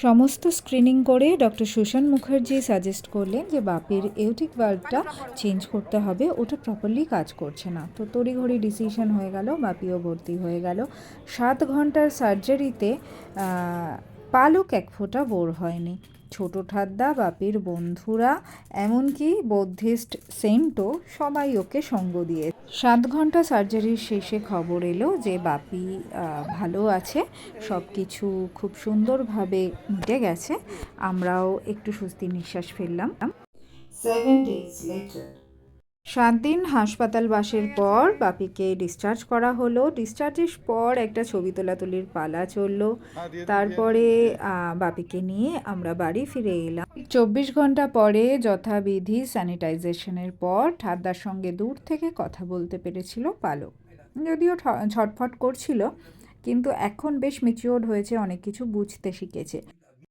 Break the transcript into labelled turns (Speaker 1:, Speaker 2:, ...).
Speaker 1: সমস্ত স্ক্রিনিং করে doctor Sushant Mukherjee suggest করলেন যে বাপির এওটিক ভালভটা চেঞ্জ করতে হবে, ওটা প্রপারলি কাজ করছে না। তো তড়িঘড়ি ডিসিশন হয়ে গেল, বাপিও ভর্তি হয়ে গেল। 7 ঘন্টার সার্জারিতে পালক এক ফোঁটা বোর হয়নি। ছোটো ঠাদ্দা, বাপির বন্ধুরা, এমনকি বৌদ্ধিস্ট সেন্টও সবাই ওকে সঙ্গ দিয়ে। 7 ঘন্টা সার্জারির শেষে খবর এলো যে বাপি ভালো আছে, সব কিছু খুব সুন্দরভাবে মিটে গেছে। আমরাও একটু স্বস্তির নিঃশ্বাস ফেললাম। 7 days later 7 দিন হাসপাতালবাসের পর বাপিকে ডিসচার্জ করা হলো। ডিসচার্জের পর একটা ছবি তোলাতুলির পালা চললো। তারপরে বাপিকে নিয়ে আমরা বাড়ি ফিরে এলাম। 24 ঘন্টা পরে যথাবিধি স্যানিটাইজেশনের পর ঠাদ্দার সঙ্গে দূর থেকে কথা বলতে পেরেছিল পালক। যদিও ছটফট করছিল, কিন্তু এখন বেশ ম্যাচিওর্ড হয়েছে, অনেক কিছু বুঝতে শিখেছে।